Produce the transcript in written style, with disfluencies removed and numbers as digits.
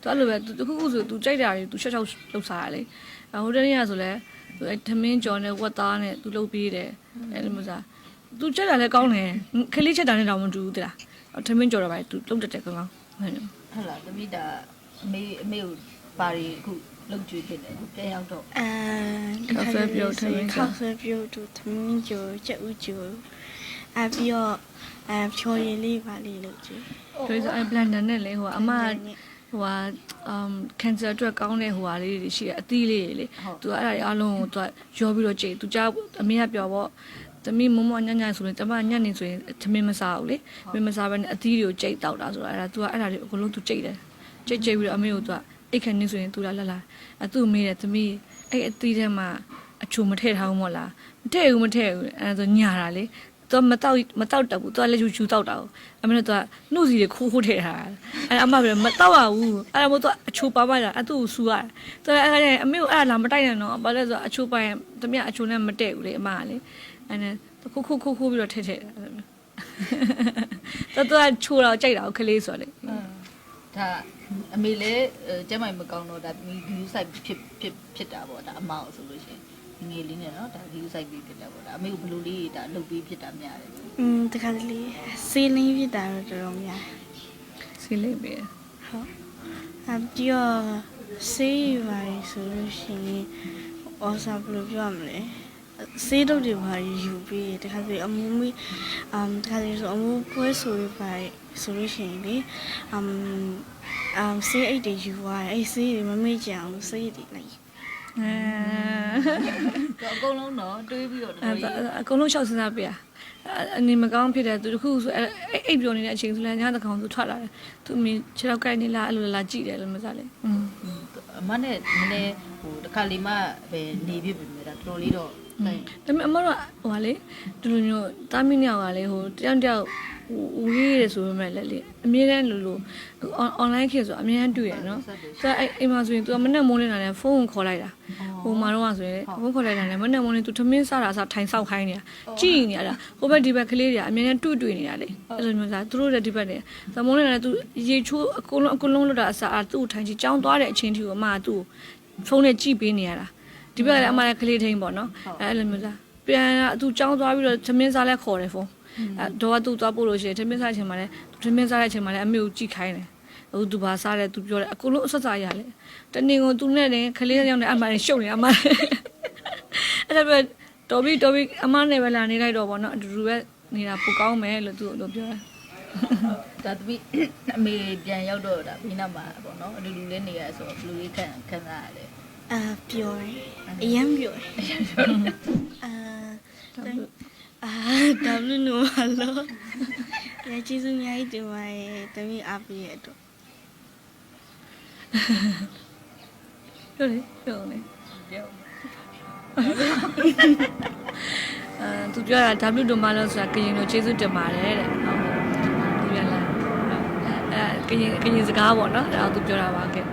အဲ့လိုပဲသူခုဆိုသူကြိုက်တာတွေသူရှော့လောက်စားရလေဟိုတနေ့ကဆိုလဲထမင်းကြော်နဲ့ဝက်သားနဲ့သူလုပ်ပေးတယ်အဲ့လိုမျိုးစားသူကြိုက်တာလည်းကောင်းတယ်ခလေးချက်တာနဲ့တော့မတူဘူးတဲ့လားထမင်းကြော်တော့ပါသူလုပ်တတ်တယ်ကောင်းဟုတ်လားသမီးဒါအမေကိုပါရီအခုလုပ်ကြွေးဖြစ်တယ်အခုပြန်ရောက်တော့ကာဖေပြုတ်ထမင်း 咖啡ပြုတ်တူသမင်းကျိုချက်ဦးကျိုပြီးတော့ဖြော်ရည်လေးပါလေးလုပ်ကြည့်ဆိုတော့ဘလန်ဒါနဲ့လေဟိုအမဟိုကန်ဆာအတွက်ကောင်းတဲ့ဟိုဟာလေးတွေရှိတယ်အသီးလေးတွေလေသူအဲ့ဒါတွေအားလုံးကိုသူရောပြီးတော့ကြိတ်သူကြားအမေကပြောပေါ့သမီးမမညညဆိုရင်ကျမညနေဆိုရင်သမင်းမစားဘူးလေမမစားဘဲနဲ့အသီးတွေကိုကြိတ်တောက်တာဆိုတော့အဲ့ဒါသူကအဲ့ဒါတွေအကုန်လုံးသူကြိတ်တယ်ကြိတ်ပြီးတော့အမေကိုသူကအိတ်ခဏနေဆိုရင်သူလာသူ့မေးတယ်သမီးအဲ့အသီးထဲမှာအချိုမထည့်ထားဘူးမို့လားမထည့်ဘူးအဲ့ဒါဆိုညာတာလေတော့မတောက်တတ်ဘူးသူကလည်းယူတောက်တာကိုအမေတို့ကနှုတ်စီတွေခိုးထည့်ထားတာအဲ့အမကမတောက်ရဘူးအဲ့ဒါမို့သူအချိုပါပါတာအဲ့သူ့ကိုစူရတယ်သူအဲ့ဒါအမေကိုအဲ့ဒါလာမတိုက်နဲ့နော်ဘာလဲဆိုအချိုပါရင်တမအချိုနဲ့မတည့်ဘူးလေအမကလေအဲ့နဲ့ခိုးပြီးတော့ထည့်တယ်အဲ့လိုမျိုးသူကချိုတော့ကြိုက်တာကိုခလေးဆိုလေဒါအမေလည်းကျမမကောင်းတော့ဒါဒီယူဆိုင်ဖြစ်တာပေါ့ဒါအမအောင်ဆိုလို့ရှိရင်ငယ်လေးနဲ့နော်ဒါဒီယူဆိုင်ပြီးဖြစ်တယ်ပေါ့ဒါအမေကိုဘလို့လေးဒါလှုပ်ပြီးဖြစ်တာများတယ်တခါတလေစေးလင်းဖြစ်တာတော့တော်တော်များစီးလေးပဲဟုတ်ပြီးတော့စေးပါဆိုလို့ရှိရင်အော်စားဘယ်လိုပြောရမလဲစေးတော့တွေပါယူပြီးတခါတလေအမူမီတခါတလေဆိုအမူပွဲဆိုရပါဆိုလို့ရှိရင်လေစေးအိတ်တွေယူသွားတယ်အဲ့စေးတွေမမေ့ကြအောင်စေးတွေလိုက်အကုန်လုံးတော့တွေးပြီးတော့အကုန်လုံးရှောက်စဉ်းစားပြရအနေမကောင်းဖြစ်တယ်သူတခုဆိုအိပ်ပျော်နေတဲ့အချိန်ဆိုလဲညတကောင်သူထွက်လာတယ်သူမင်းခြေထောက်ကိုက်နေလားအဲ့လိုလာကြည့်တယ်လို့မစားလေအမနဲ့နည်းနည်းဟိုတစ်ခါလေးမှပဲနေပြပြီမြေဒါတော်တော်လေးတော့ဒါပေမဲ့အမတို့ဟိုဟာလေဒီလိုမျိုးတာမီမြောက်ကလေဟိုတယောက်ဝေးရတယ်ဆိုပေမဲ့လေအမြဲတမ်းလို online ခေတ်ဆိုအမြဲတမ်းတွေ့ရနော်သူအဲ့အိမ်မှာဆိုရင် तू မနဲ့မိုးနေတာနဲ့ဖုန်းကိုခေါ်လိုက်တာဟိုမှာတော့ဆိုရင်ဖုန်းခေါ်လိုက်တာနဲ့မနဲ့မိုးနေ तू ထမင်းစားတာစားထိုင်ဆောက်ခိုင်းနေတာကြည်နေရတာဟိုဘက်ဒီဘက်ကလေးတွေအမြဲတမ်းတွေ့နေတာလေအဲ့လိုမျိုးစားသူတို့လည်းဒီဘက်နေသမိုးနေတာ तू ရေချိုးအကုန်လုံးလွတ်တာအစားသူ့ထိုင်ချီကြောင်းသွားတဲ့အချင်းတီကိုအမကသူ့ဖုန်းနဲ့ကြည့်ပေးနေရတာဒီဘက်ကလည်းအမလည်းကလေးထိန်ပေါ့နော်အဲ့လိုမျိုးစားပြန်သူကြောင်းသွားပြီးတော့ထမင်းစားလဲခေါ်တယ်ဖုန်းတော့သူသွားပို့လို့ရှိရင်ထမင်းစားချိန်မှာလဲထမင်းစားတဲ့အချိန်မှာလဲအမေကိုကြည့်ခိုင်းတယ်ဟိုသူဘာစားတယ်သူပြောတယ်အကုန်လုံးအဆက်စားရလေတနေ့ကိုသူနဲ့လည်းခလေးရောက်နေအမရှုပ်နေအမအဲ့ဒါပဲတော်ပြီအမနဲ့ပဲလာနေလိုက်တော့ဗောနော်အတူတူပဲနေတာပိုကောင်းမယ်လို့သူတို့ပြောတယ်ဒါတပည့်အမေပြန်ရောက်တော့ဒါဘီနာမှာဗောနော်အတူတူလေးနေရဆိုတော့ဘလူးလေးခံစားရတယ်ပျော်တယ်အရင်ပျော်တယ်W နိုမလို့ရကျေးဇူးအများကြီးတင်ပါတယ်တမီးအားပေးရတော့ပြောနေသူပြောတာ W နိုမလို့ဆိုတာကရင်တို့ကျေးဇူးတင်ပါတယ်တဲ့ဟုတ်သူရလားကရင်စကားပေါ့နော်အဲ့ဒါသူပြောတာပါခဲ့